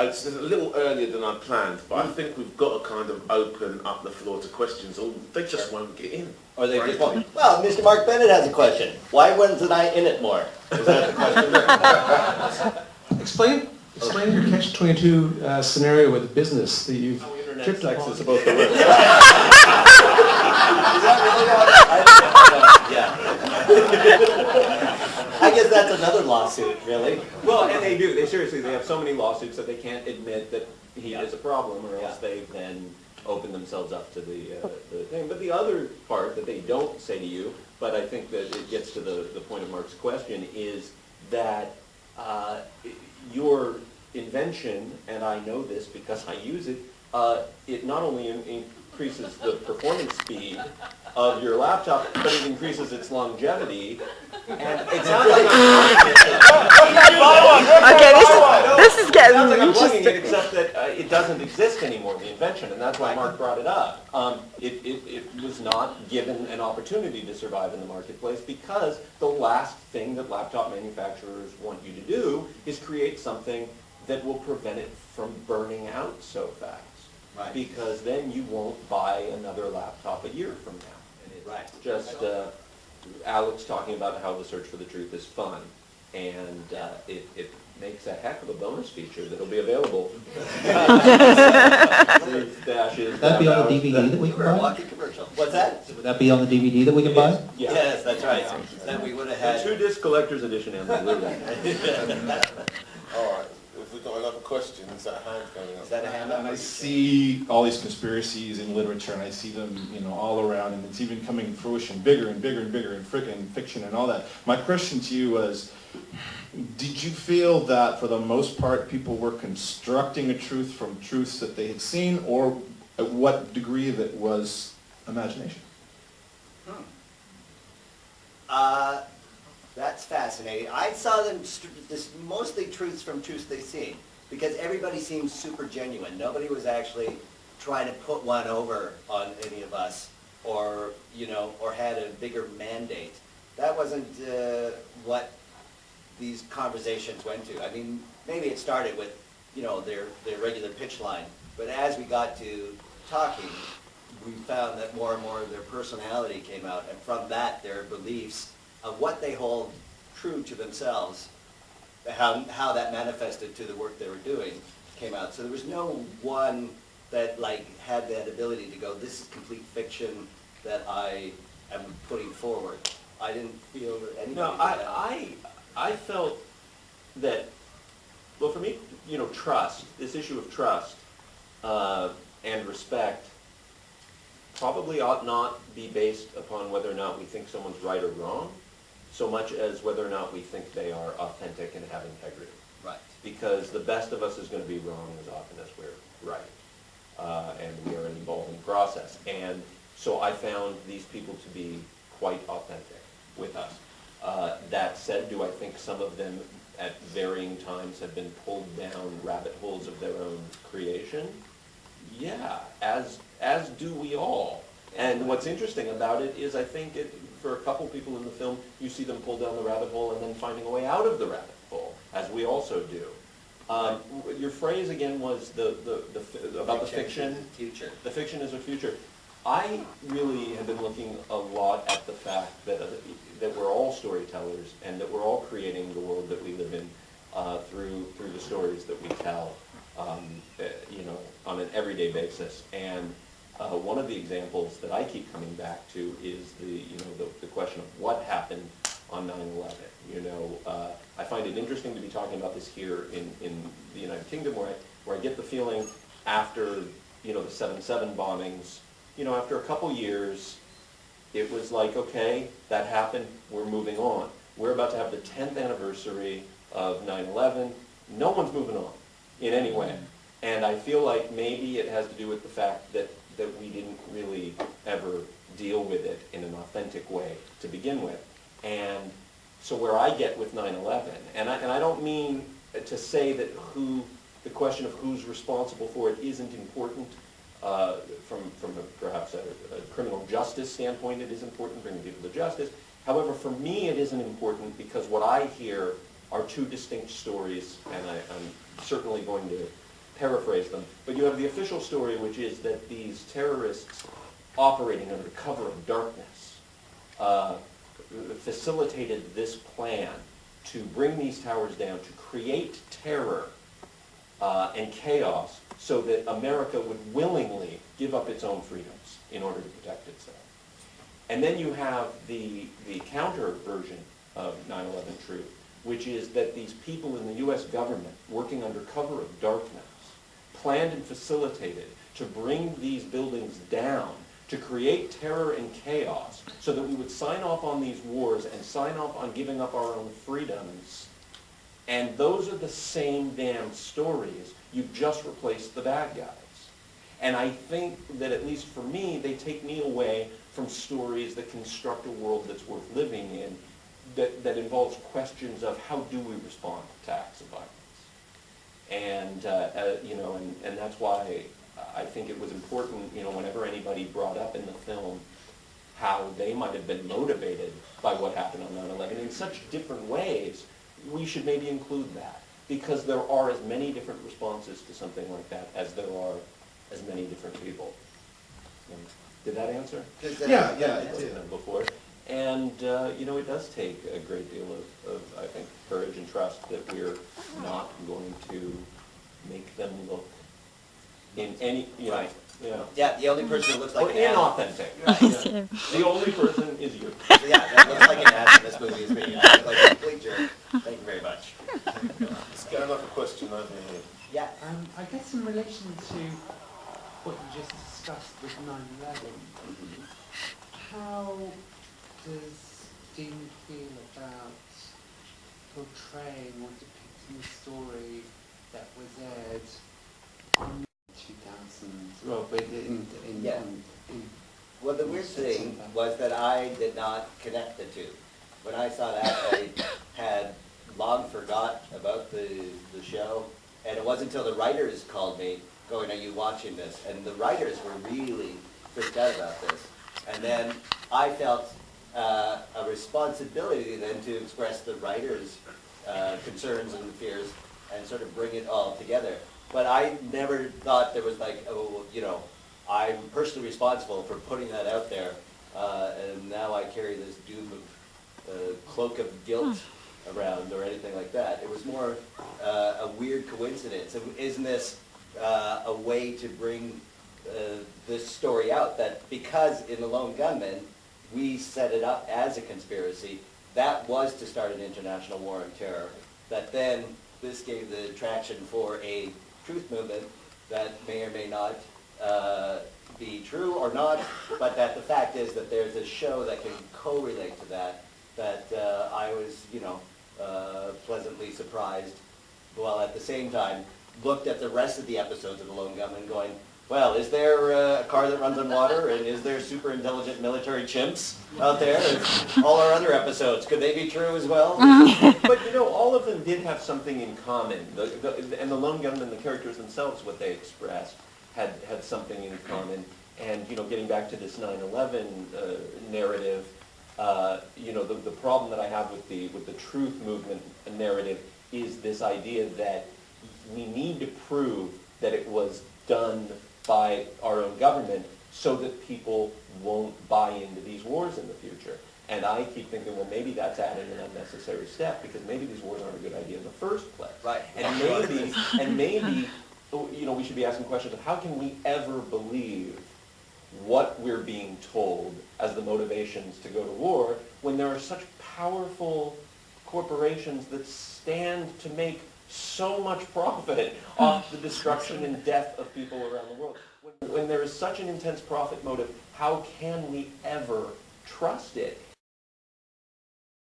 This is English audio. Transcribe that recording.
it's a little earlier than I planned, but I think we've got to kind of open up the floor to questions, or they just won't get in. Or they just frankly. won't. Well, Mr. Mark Bennett has a question. Why wasn't I in it more? Is that the question? Explain your catch-22 scenario with the business that you've tripped sex upon. is supposed to work. I guess that's another lawsuit, really. Well, and they do. They seriously, they have so many lawsuits that they can't admit that he is a problem, or else they then open themselves up to the thing. But the other part that they don't say to you, but I think that it gets to the point of Mark's question, is that your invention, and I know this because I use it, it not only increases the performance speed of your laptop, but it increases its longevity. And it sounds like Okay, this is getting sounds like I'm plugging interesting. it, except that it doesn't exist anymore, the invention, and that's why Mark brought it up. It was not given an opportunity to survive in the marketplace because the last thing that laptop manufacturers want you to do is create something that will prevent it from burning out so fast. Right. Because then you won't buy another laptop a year from now. Right. Just Alex talking about how the search for the truth is fun, and it makes a heck of a bonus feature that'll be available. Would that be on the DVD that we can We're a buy? walking commercial. What's that? Would that be on the DVD that we can buy? Yeah. Yes, that's right. Then we would have The had. two-disc collector's edition, absolutely. All right, if we've got another question, is that a hand going up? Is that a hand And up? I see all these conspiracies in literature, and I see them, all around, and it's even coming to fruition, bigger and bigger and bigger in frickin' fiction and all that. My question to you was, did you feel that for the most part people were constructing a truth from truths that they had seen, or at what degree of it was imagination? That's fascinating. I saw them this mostly truths from truths they've seen, because everybody seems super genuine. Nobody was actually trying to put one over on any of us, or or had a bigger mandate. That wasn't what these conversations went to. I mean, maybe it started with their regular pitch line, but as we got to talking, we found that more and more of their personality came out, and from that, their beliefs of what they hold true to themselves, how that manifested to the work they were doing came out. So there was no one that had that ability to go, this is complete fiction that I am putting forward. I didn't feel that anything. No, I felt that, well, for me, trust, this issue of trust and respect probably ought not be based upon whether or not we think someone's right or wrong, so much as whether or not we think they are authentic and have integrity. Right. Because the best of us is going to be wrong as often as we're right. And we are an evolving process. And so I found these people to be quite authentic with us. That said, do I think some of them at varying times have been pulled down rabbit holes of their own creation? Yeah, as do we all. And what's interesting about it is I think for a couple people in the film, you see them pull down the rabbit hole and then finding a way out of the rabbit hole, as we also do. Your phrase again was about the fiction. Future. The fiction is a future. I really have been looking a lot at the fact that we're all storytellers and that we're all creating the world that we live in through the stories that we tell, on an everyday basis. And one of the examples that I keep coming back to is the question of what happened on 9/11. I find it interesting to be talking about this here in the United Kingdom, where I get the feeling after the 7/7 bombings, after a couple years, it was like, okay, that happened, we're moving on. We're about to have the 10th anniversary of 9/11. No one's moving on in any way. And I feel like maybe it has to do with the fact that we didn't really ever deal with it in an authentic way to begin with. And so where I get with 9/11, and I don't mean to say that the question of who's responsible for it isn't important. From perhaps a criminal justice standpoint, it is important bringing people to justice. However, for me, it isn't important because what I hear are two distinct stories, and I'm certainly going to paraphrase them, but you have the official story, which is that these terrorists operating under cover of darkness facilitated this plan to bring these towers down, to create terror and chaos so that America would willingly give up its own freedoms in order to protect itself. And then you have the counter version of 9/11 truth, which is that these people in the U.S. government, working under cover of darkness, planned and facilitated to bring these buildings down, to create terror and chaos, so that we would sign off on these wars and sign off on giving up our own freedoms. And those are the same damn stories. You've just replaced the bad guys. And I think that, at least for me, they take me away from stories that construct a world that's worth living in, that involves questions of how do we respond to acts of violence. And, and that's why I think it was important, whenever anybody brought up in the film how they might have been motivated by what happened on 9/11 in such different ways, we should maybe include that. Because there are as many different responses to something like that as there are as many different people. Did that answer? Yeah, it did. Before. And, it does take a great deal of, I think, courage and trust that we're not going to make them look in any, Right. Yeah. Yeah, the only person who looks like Or an ass. inauthentic. Right. The only person is you. Yeah, that looks like an ass in this movie is me. I look like a complete jerk. Thank you very much. Let's get another question over here. Yeah. I guess in relation to what you just discussed with 9/11, how does Dean feel about portraying or depicting the story that was aired in 2000? Well, but Yeah. Well, the weird thing was that I did not connect the two. When I saw that, I had long forgot about the show, and it wasn't until the writers called me, going, "Are you watching this?" And the writers were really freaked out about this. And then I felt a responsibility then to express the writers' concerns and fears and sort of bring it all together. But I never thought there was like, I'm personally responsible for putting that out there, and now I carry this doom of cloak of guilt around or anything like that. It was more a weird coincidence. And isn't this a way to bring this story out, that because in The Lone Gunmen we set it up as a conspiracy, that was to start an international war on terror, that then this gave the traction for a truth movement that may or may not be true or not, but that the fact is that there's a show that can correlate to that, I was, pleasantly surprised, while at the same time looked at the rest of the episodes of The Lone Gunmen going, well, is there a car that runs on water, and is there super intelligent military chimps out there? And all our other episodes, could they be true as well? But all of them did have something in common. And the Lone Gunmen, the characters themselves, what they expressed, had something in common. And getting back to this 9/11 narrative, the problem that I have with the truth movement narrative is this idea that we need to prove that it was done by our own government so that people won't buy into these wars in the future. And I keep thinking, well, maybe that's adding an unnecessary step, because maybe these wars aren't a good idea in the first place. Right. And maybe, we should be asking questions of how can we ever believe what we're being told as the motivations to go to war when there are such powerful corporations that stand to make so much profit off the destruction and death of people around the world. When there is such an intense profit motive, how can we ever trust it?